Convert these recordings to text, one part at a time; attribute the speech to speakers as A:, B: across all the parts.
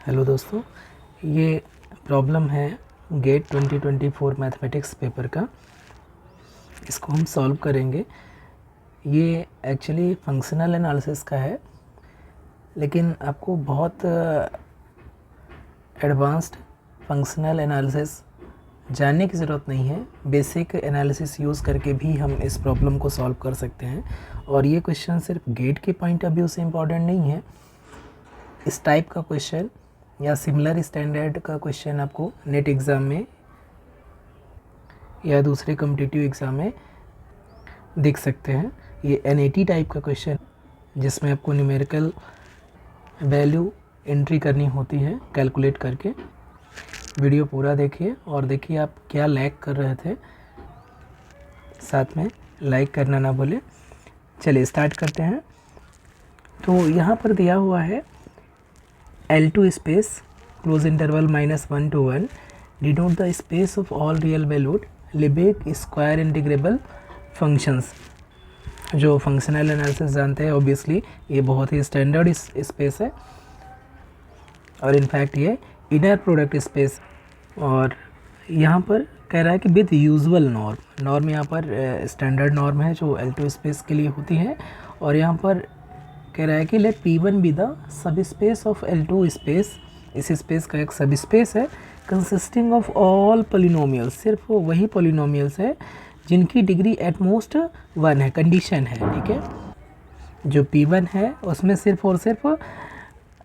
A: Hello दोस्तों, ये problem है गेट 2024 मैथमेटिक्स पेपर का। इसको हम सॉल्व करेंगे। ये एक्चुअली फंक्शनल एनालिसिस का है, लेकिन आपको बहुत एडवांस्ड फंक्शनल एनालिसिस जानने की ज़रूरत नहीं है। बेसिक एनालिसिस यूज़ करके भी हम इस प्रॉब्लम को सॉल्व कर सकते हैं। और ये क्वेश्चन सिर्फ गेट के पॉइंट ऑफ व्यू से इम्पॉर्टेंट नहीं है। इस टाइप का क्वेश्चन या सिमिलर स्टैंडर्ड का क्वेश्चन आपको नेट एग्ज़ाम में या दूसरे कॉम्पिटिटिव एग्ज़ाम में दिख सकते हैं। ये NAT टाइप का क्वेश्चन जिसमें आपको न्यूमेरिकल वैल्यू एंट्री करनी होती है कैलकुलेट करके। वीडियो पूरा देखिए और देखिए आप क्या लैग कर रहे थे। साथ में लाइक करना ना भूलें। चलिए स्टार्ट करते हैं। तो यहाँ पर दिया हुआ है L2 space close interval -1 to 1 denote the space of all real valued Lebesgue square integrable functions. जो फंक्शनल एनालिसिस जानते हैं ऑब्वियसली ये बहुत ही स्टैंडर्ड स्पेस है और इनफैक्ट ये इनर प्रोडक्ट स्पेस। और यहाँ पर कह रहा है कि विद यूजुअल नॉर्म यहाँ पर स्टैंडर्ड नॉर्म है जो L2 स्पेस के लिए होती है। और यहाँ पर कह रहा है कि let P1 be the sub space of L2 space. इस स्पेस का एक सब स्पेस है कंसिस्टिंग ऑफ ऑल पोलिनोमियल्स। सिर्फ वही पोलिनोमियल्स है जिनकी डिग्री एट मोस्ट 1 है। कंडीशन है, ठीक है। जो P1 है उसमें सिर्फ और सिर्फ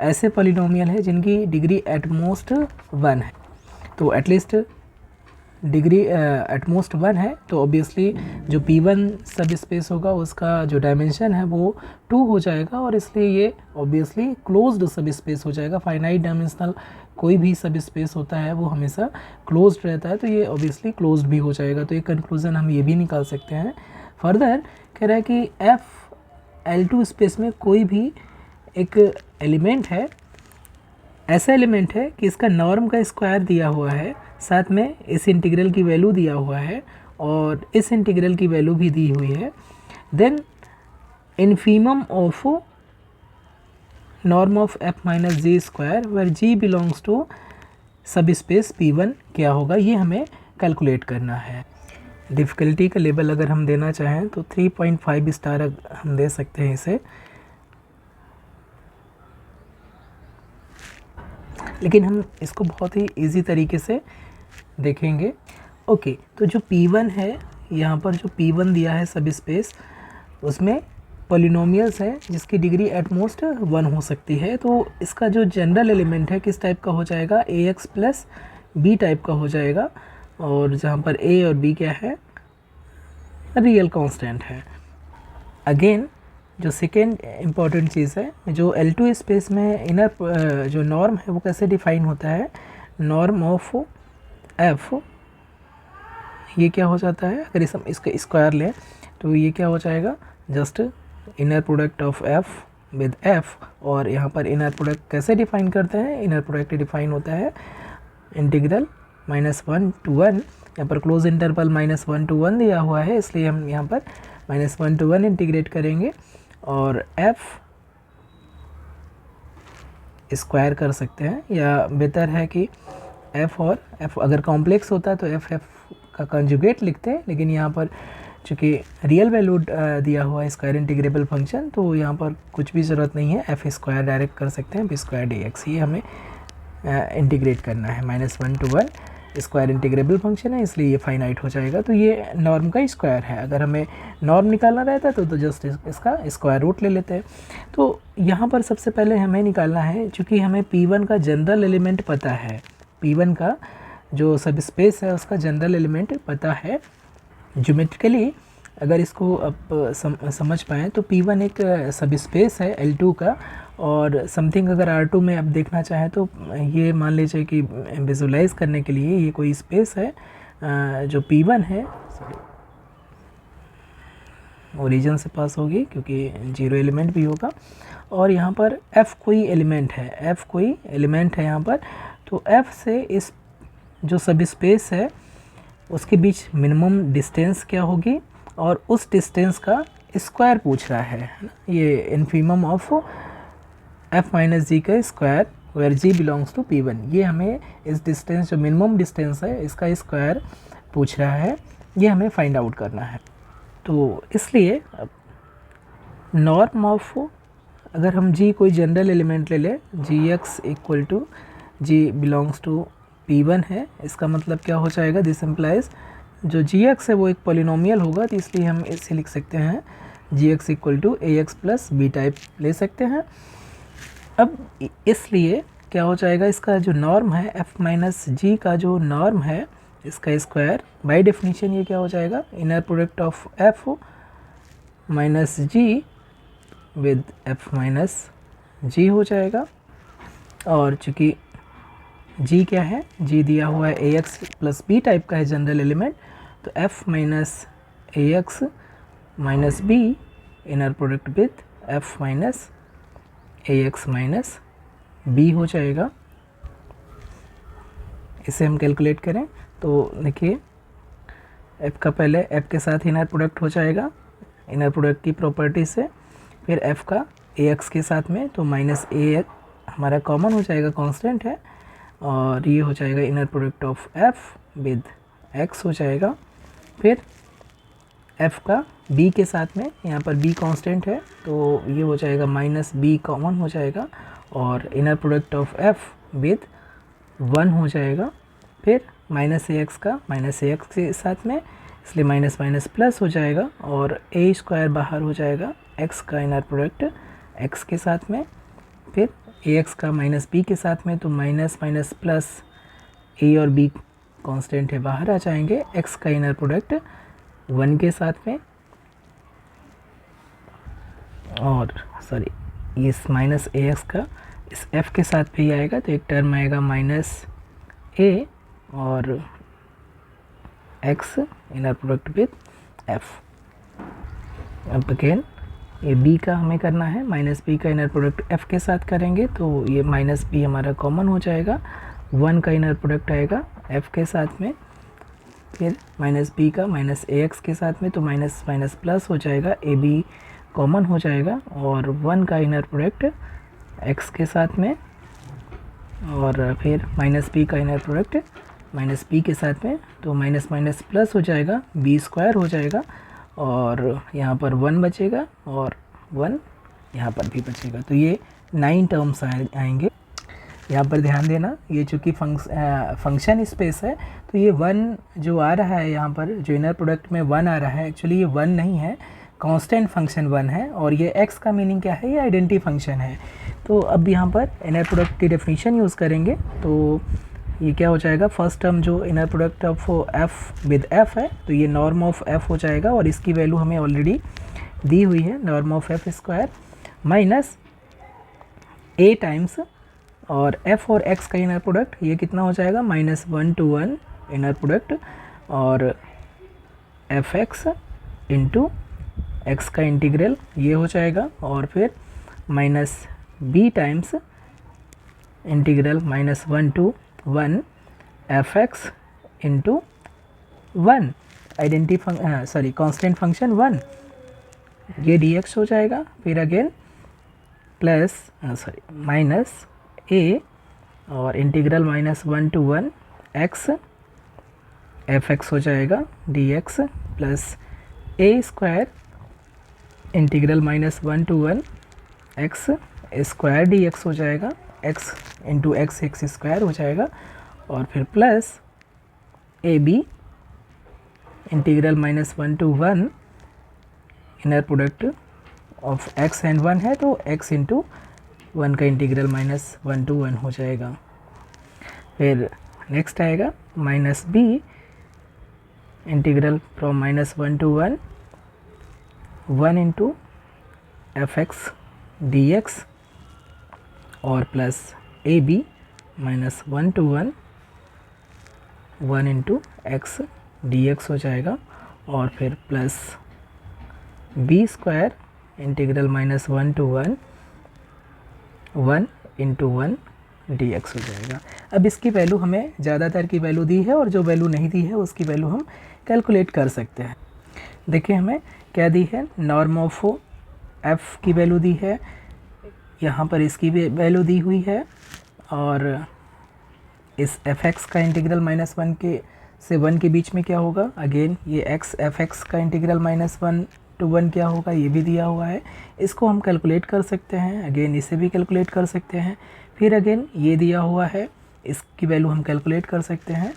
A: ऐसे पोलिनोमियल है जिनकी डिग्री एट मोस्ट 1 है। तो एटलीस्ट डिग्री एट मोस्ट 1 है, तो ऑब्वियसली जो P1 सब स्पेस होगा उसका जो डायमेंशन है वो 2 हो जाएगा और इसलिए ये ऑब्वियसली क्लोज्ड सब स्पेस हो जाएगा। फाइनाइट डायमेंशनल कोई भी सब स्पेस होता है वो हमेशा क्लोज्ड रहता है, तो ये ऑब्वियसली क्लोज्ड भी हो जाएगा। तो एक कंक्लूजन हम ये भी निकाल सकते हैं। फर्दर कह रहा है कि L2 स्पेस में कोई भी एक एलिमेंट है, ऐसा एलिमेंट है कि इसका नॉर्म का स्क्वायर दिया हुआ है, साथ में इस इंटीग्रल की वैल्यू दिया हुआ है और इस इंटीग्रल की वैल्यू भी दी हुई है। Then infimum of norm of f minus G square where g belongs to sub space P1 क्या होगा, ये हमें कैलकुलेट करना है। डिफ़िकल्टी का लेवल अगर हम देना चाहें तो 3.5 स्टार हम दे सकते हैं इसे, लेकिन हम इसको बहुत ही इजी तरीके से देखेंगे। ओके, तो जो P1 है, यहाँ पर जो P1 दिया है सब स्पेस, उसमें पोलिनोमियल्स है जिसकी डिग्री एट मोस्ट 1 हो सकती है। तो इसका जो जनरल एलिमेंट है किस टाइप का हो जाएगा, AX प्लस B टाइप का हो जाएगा। और जहाँ पर A और B क्या है, रियल कांस्टेंट है। अगेन जो सेकेंड इम्पॉर्टेंट चीज़ है, जो L2 स्पेस में इनर जो नॉर्म है वो कैसे डिफाइन होता है, नॉर्म ऑफ F, ये क्या हो जाता है, अगर हम इसका स्क्वायर लें तो ये क्या हो जाएगा, just inner product of F with F। और यहाँ पर इनर प्रोडक्ट कैसे डिफाइन करते हैं, इनर प्रोडक्ट डिफाइन होता है इंटीग्रल -1 to 1। यहाँ पर क्लोज इंटरवल -1 to 1 दिया हुआ है, इसलिए हम यहाँ पर -1 to 1 इंटीग्रेट करेंगे और F स्क्वायर कर सकते हैं, या बेहतर है कि F और F अगर कॉम्प्लेक्स होता है तो F का कंजुगेट लिखते हैं, लेकिन यहाँ पर चूँकि रियल वैल्यू दिया हुआ है स्क्वायर इंटीग्रेबल फंक्शन, तो यहाँ पर कुछ भी ज़रूरत नहीं है, F स्क्वायर डायरेक्ट कर सकते हैं, B² dx। ये हमें इंटीग्रेट करना है। -1 to 1 स्क्वायर इंटीग्रेबल फंक्शन है, इसलिए ये फाइनाइट हो जाएगा। तो ये नॉर्म का स्क्वायर है। अगर हमें नॉर्म निकालना रहता है तो जस्ट इसका स्क्वायर रूट ले लेते हैं। तो यहाँ पर सबसे पहले हमें निकालना है, चूँकि हमें P1 का जनरल एलिमेंट पता है, P1 का जो सब स्पेस है उसका जनरल एलिमेंट पता है। ज्योमेट्रिकली अगर इसको अब समझ पाएँ तो P1 एक सब स्पेस है L2 का, और समथिंग अगर R2 में आप देखना चाहें तो ये मान लीजिए कि विजुलाइज करने के लिए ये कोई स्पेस है जो P1 है, ओरिजिन से पास होगी क्योंकि 0 एलिमेंट भी होगा। और यहाँ पर F कोई एलिमेंट है, F कोई एलिमेंट है यहाँ पर। तो F से इस जो सब स्पेस है उसके बीच मिनिमम डिस्टेंस क्या होगी, और उस डिस्टेंस का स्क्वायर पूछ रहा है ना। ये infimum of f minus G का square where g belongs to P1। ये हमें इस डिस्टेंस जो मिनिमम डिस्टेंस है इसका स्क्वायर पूछ रहा है, ये हमें फाइंड आउट करना है। तो इसलिए नॉर्म ऑफ, अगर हम g कोई जनरल एलिमेंट ले लें, gx equal to g belongs to P1 है, इसका मतलब क्या हो जाएगा, दिस इम्प्लाइज जो gx है वो एक पॉलिनोमियल होगा, तो इसलिए हम इसे लिख सकते हैं gx equal to ax plus B type ले सकते हैं। अब इसलिए क्या हो जाएगा, इसका जो नॉर्म है f माइनस जी का जो नॉर्म है इसका स्क्वायर, बाय डेफिनेशन ये क्या हो जाएगा, inner product of f minus G with f minus G हो जाएगा। और चूँकि g क्या है, g दिया हुआ है ax प्लस बी टाइप का है जनरल एलिमेंट, तो f minus ax minus B inner product with f minus ax minus B हो जाएगा। इसे हम कैलकुलेट करें तो देखिए f का पहले f के साथ इनर प्रोडक्ट हो जाएगा इनर प्रोडक्ट की प्रॉपर्टी से, फिर f का ax के साथ में, तो माइनस a हमारा कॉमन हो जाएगा, कांस्टेंट है, और ये हो जाएगा inner product of f with x हो जाएगा। फिर f का b के साथ में, यहाँ पर b कांस्टेंट है तो ये हो जाएगा माइनस b कॉमन हो जाएगा, और inner product of f with 1 हो जाएगा। फिर माइनस ax का माइनस ax के साथ में, इसलिए माइनस माइनस प्लस हो जाएगा, और a स्क्वायर बाहर हो जाएगा x का इनर प्रोडक्ट x के साथ में। फिर ax का माइनस b के साथ में, तो माइनस माइनस प्लस a और b कांस्टेंट है बाहर आ जाएंगे, x का इनर प्रोडक्ट 1 के साथ में, और सॉरी इस माइनस ax का इस f के साथ भी आएगा, तो एक टर्म आएगा माइनस a और x inner product with f। अब अगेन ये b का हमें करना है, माइनस b का इनर प्रोडक्ट f के साथ करेंगे, तो ये माइनस b हमारा कॉमन हो जाएगा, 1 का इनर प्रोडक्ट आएगा f के साथ में, फिर माइनस b का माइनस ax के साथ में, तो माइनस माइनस प्लस हो जाएगा, ab कॉमन हो जाएगा, और 1 का इनर प्रोडक्ट x के साथ में, और फिर माइनस b का इनर प्रोडक्ट माइनस b के साथ में, तो माइनस माइनस प्लस हो जाएगा, b स्क्वायर हो जाएगा, और यहाँ पर 1 बचेगा और 1 यहाँ पर भी बचेगा, तो ये 9 टर्म्स आएंगे। यहाँ पर ध्यान देना, ये चूँकि फंक्शन स्पेस है, तो ये 1 जो आ रहा है यहाँ पर, जो इनर प्रोडक्ट में 1 आ रहा है, एक्चुअली ये 1 नहीं है, कांस्टेंट फंक्शन 1 है, और ये x का मीनिंग क्या है, ये आइडेंटिटी फंक्शन है। तो अब यहाँ पर इनर प्रोडक्ट की डेफिनेशन यूज़ करेंगे, तो ये क्या हो जाएगा, फर्स्ट टर्म जो inner product of f with f है, तो ये नॉर्म ऑफ f हो जाएगा, और इसकी वैल्यू हमें ऑलरेडी दी हुई है, norm of f square minus a times, और f और x का इनर प्रोडक्ट ये कितना हो जाएगा, माइनस 1 to 1 इनर प्रोडक्ट, और fx इंटू x का इंटीग्रल ये हो जाएगा, और फिर minus b times integral minus 1 to 1 fx into 1 identity constant function 1, ये dx हो जाएगा, फिर अगेन प्लस माइनस a और integral minus 1 to 1 x fx हो जाएगा dx, plus a square integral minus 1 to 1 x square dx हो जाएगा, x into X X square हो जाएगा, और फिर plus A B integral minus 1 to 1 inner product of x and 1 है, तो x इंटू 1 का इंटीग्रल माइनस 1 to 1 हो जाएगा। फिर नेक्स्ट आएगा minus b integral from minus 1 to 1 1 into F X D X, और plus A B minus 1 to 1 1 into X D X हो जाएगा, और फिर plus B square integral minus 1 to 1 1 into 1 D X हो जाएगा। अब इसकी वैल्यू हमें ज़्यादातर की वैल्यू दी है, और जो वैल्यू नहीं दी है उसकी वैल्यू हम कैलकुलेट कर सकते हैं। देखिए हमें क्या दी है, नॉर्म ऑफ एफ़ की वैल्यू दी है, यहाँ पर इसकी भी वैल्यू दी हुई है, और इस fx का इंटीग्रल -1 से 1 के बीच में क्या होगा, अगेन ये x fx का इंटीग्रल -1 to 1 क्या होगा, ये भी दिया हुआ है। इसको हम कैलकुलेट कर सकते हैं, अगेन इसे भी कैलकुलेट कर सकते हैं। फिर अगेन ये दिया हुआ है, इसकी वैल्यू हम कैलकुलेट कर सकते हैं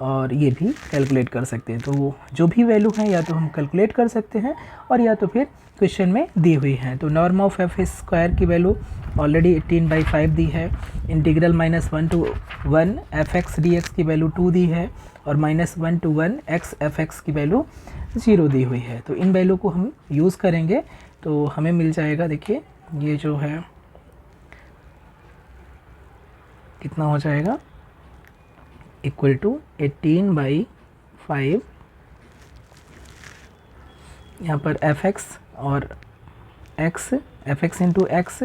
A: और ये भी कैलकुलेट कर सकते हैं। तो जो भी वैल्यू है या तो हम कैलकुलेट कर सकते हैं और या तो फिर क्वेश्चन में दी हुई है। तो नॉर्म ऑफ एफ स्क्वायर की वैल्यू ऑलरेडी 18/5 दी है, integral -1 to 1 F X D x की वैल्यू 2 दी है और -1 to 1 एक्स एफ एक्स की वैल्यू 0 दी हुई है। तो इन वैल्यू को हम यूज़ करेंगे तो हमें मिल जाएगा, देखिए ये जो है कितना हो जाएगा, इक्वल टू 18/5, यहाँ पर एफ एक्स और x, F x into x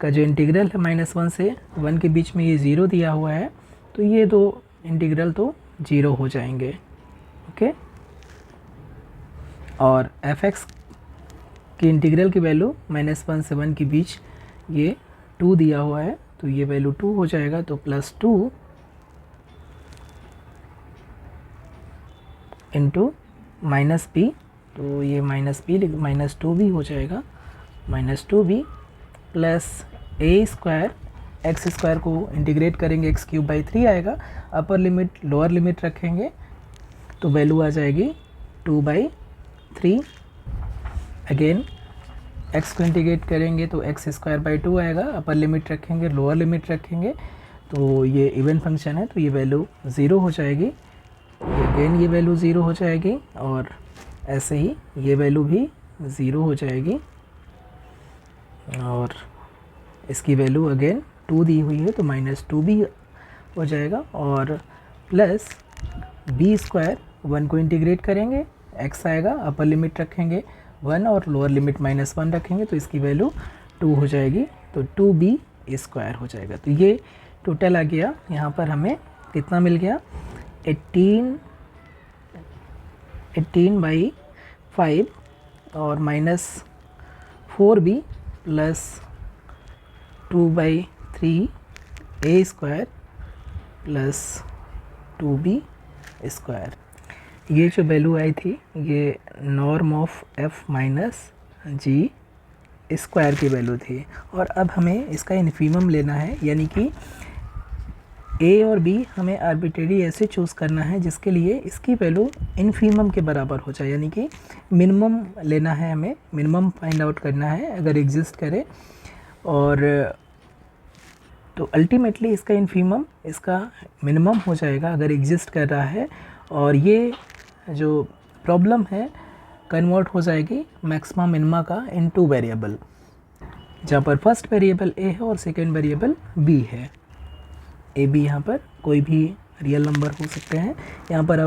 A: का जो इंटीग्रल है -1 से 1 के बीच में ये 0 दिया हुआ है, तो ये दो इंटीग्रल तो 0 हो जाएंगे। ओके, और एफ एक्स की इंटीग्रल की वैल्यू -1 से 1 के बीच ये 2 दिया हुआ है, तो ये वैल्यू 2 हो जाएगा। तो +2 इंटू -b, तो ये -2 भी हो जाएगा, -2b plus a square, x square को इंटीग्रेट करेंगे x³/3 आएगा, अपर लिमिट लोअर लिमिट रखेंगे तो वैल्यू आ जाएगी 2/3। अगेन x को इंटीग्रेट करेंगे तो x²/2 आएगा, अपर लिमिट रखेंगे लोअर लिमिट रखेंगे, तो ये इवन फंक्शन है तो ये वैल्यू 0 हो जाएगी। अगेन ये वैल्यू 0 हो जाएगी और ऐसे ही ये वैल्यू भी 0 हो जाएगी और इसकी वैल्यू अगेन 2 दी हुई है तो -2 भी हो जाएगा और प्लस b², 1 को इंटीग्रेट करेंगे x आएगा, अपर लिमिट रखेंगे 1 और लोअर लिमिट -1 रखेंगे तो इसकी वैल्यू 2 हो जाएगी, तो 2b² हो जाएगा। तो ये टोटल आ गया, यहाँ पर हमें कितना मिल गया, 18/5 और -4b plus 2/3 a² plus 2b²। ये जो वैल्यू आई थी ये norm of f minus G square की वैल्यू थी और अब हमें इसका इन्फीमम लेना है, यानी कि a और b हमें आर्बिट्रेरी ऐसे चूज़ करना है जिसके लिए इसकी वैल्यू इन्फीमम के बराबर हो जाए, यानी कि मिनिमम लेना है, हमें मिनिमम फाइंड आउट करना है अगर एग्जिस्ट करे। और तो अल्टीमेटली इसका इन्फीमम इसका मिनिमम हो जाएगा अगर एग्जिस्ट कर रहा है, और ये जो प्रॉब्लम है कन्वर्ट हो जाएगी मैक्सिमा मिनिमा का इन 2 वेरिएबल, जहाँ पर फर्स्ट वेरिएबल a है और सेकेंड वेरिएबल b है। ए बी यहाँ पर कोई भी रियल नंबर हो सकते हैं। यहाँ पर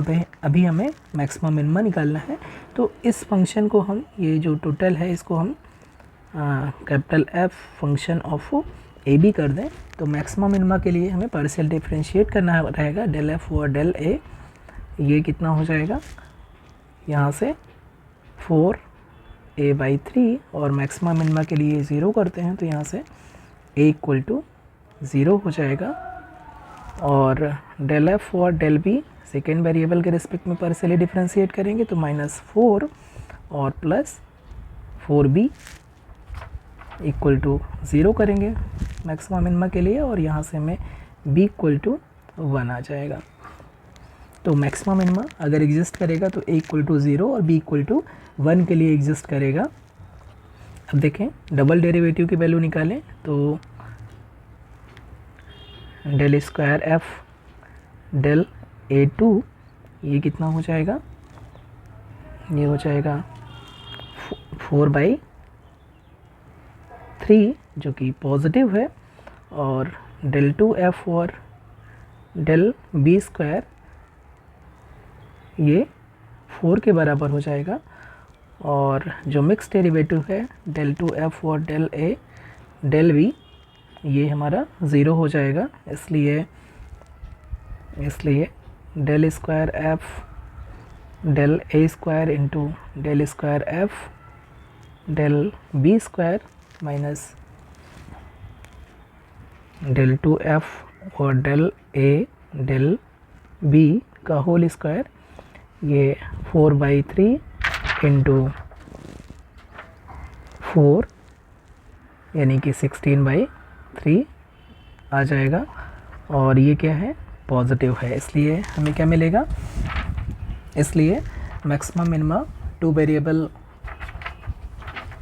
A: अभी हमें मैक्सिमा मिनिमा निकालना है, तो इस फंक्शन को हम, ये जो टोटल है इसको हम capital F function of A B कर दें, तो मैक्सिमा मिनिमा के लिए हमें पार्शियल डिफरेंशिएट करना रहेगा del F और del A। ये कितना हो जाएगा, यहाँ से 4a/3 और मैक्सिमा मिनिमा के लिए 0 करते हैं तो यहाँ से a = 0 हो जाएगा और del F और del B सेकेंड वेरिएबल के रिस्पेक्ट में पार्शियली डिफरेंशिएट करेंगे तो -4 और प्लस 4b = 0 करेंगे मैक्सिमा मिनिमा के लिए और यहाँ से हमें b = 1 आ जाएगा। तो मैक्सिमा मिनिमा अगर एग्जिस्ट करेगा तो a = 0 और b = 1 के लिए एग्जिस्ट करेगा। अब देखें डबल डेरिवेटिव की वैल्यू निकालें तो del² f del a2 ये कितना हो जाएगा, ये हो जाएगा 4/3 जो कि पॉजिटिव है, और del 2f और del b² ये 4 के बराबर हो जाएगा, और जो मिक्स डेरिवेटिव है del 2f और del a del b ये हमारा 0 हो जाएगा, इसलिए del² f del a² into del² f del b² minus del 2f और del a del b का होल स्क्वायर, ये 4/3 इंटू 4 यानी कि 16/3 आ जाएगा। और ये क्या है, पॉजिटिव है, इसलिए हमें क्या मिलेगा, इसलिए मैक्सिमम मिनिमम टू वेरिएबल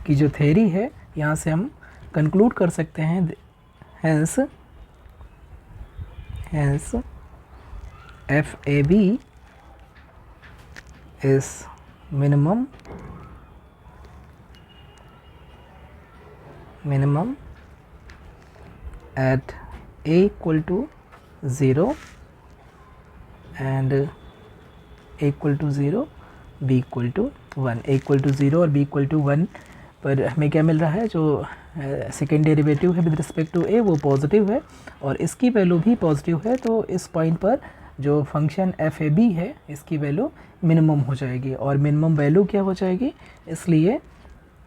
A: की जो थ्योरी है यहाँ से हम कंक्लूड कर सकते हैं, hence FAB is minimum at a equal to 0 and a equal to 0 b equal to 1। a equal to 0 और b equal to 1 पर हमें क्या मिल रहा है, जो सेकेंड डेरिवेटिव है विद रिस्पेक्ट टू a वो पॉजिटिव है और इसकी वैल्यू भी पॉजिटिव है। तो इस पॉइंट पर जो फंक्शन FAB है इसकी वैल्यू मिनिमम हो जाएगी और मिनिमम वैल्यू क्या हो जाएगी, इसलिए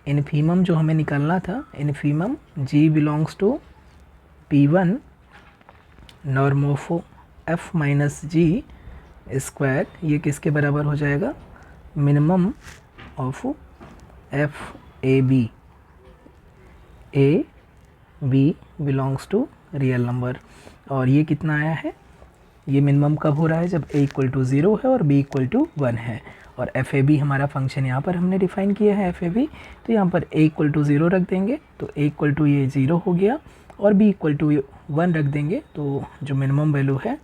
A: इन्फीमम जो हमें निकालना था, infimum g belongs to P1 norm of f minus G square, ये किसके बराबर हो जाएगा, minimum of FAB, AB belongs to real number. और ये कितना आया है, ये मिनिमम कब हो रहा है, जब a इक्वल टू 0 है और b इक्वल टू 1 है। और FAB हमारा फंक्शन यहाँ पर हमने डिफ़ाइन किया है FAB, तो यहाँ पर a इक्वल टू 0 रख देंगे तो a इक्वल टू ये 0 हो गया और b इक्वल टू 1 रख देंगे तो जो मिनिमम वैल्यू है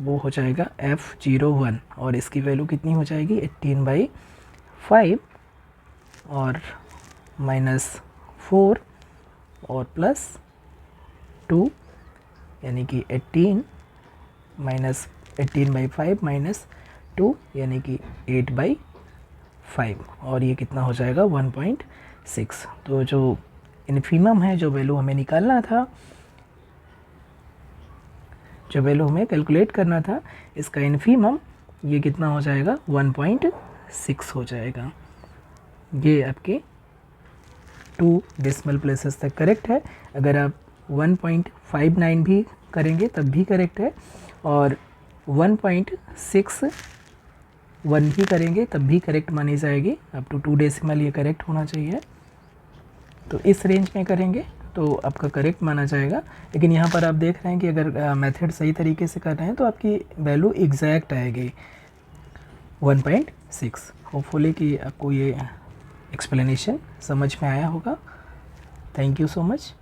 A: वो हो जाएगा F01 और इसकी वैल्यू कितनी हो जाएगी 18/5 और -4 और +2 यानी कि 18/5 -2 यानी कि 8/5 और ये कितना हो जाएगा 1.6। तो जो इन्फीमम है, जो वैल्यू हमें निकालना था, जो वैल्यू हमें कैलकुलेट करना था, इसका इन्फीमम ये कितना हो जाएगा 1.6 हो जाएगा। ये आपके 2 डेसिमल प्लेसेस तक करेक्ट है। अगर आप 1.59 भी करेंगे तब भी करेक्ट है और 1.61 भी करेंगे तब भी करेक्ट मानी जाएगी। अप टू 2 डेसिमल ये करेक्ट होना चाहिए। तो इस रेंज में करेंगे तो आपका करेक्ट माना जाएगा। लेकिन यहाँ पर आप देख रहे हैं कि अगर मेथड सही तरीके से कर रहे हैं तो आपकी वैल्यू एग्जैक्ट आएगी 1.6। होपफुली कि आपको ये एक्सप्लेनेशन समझ में आया होगा। Thank you so much.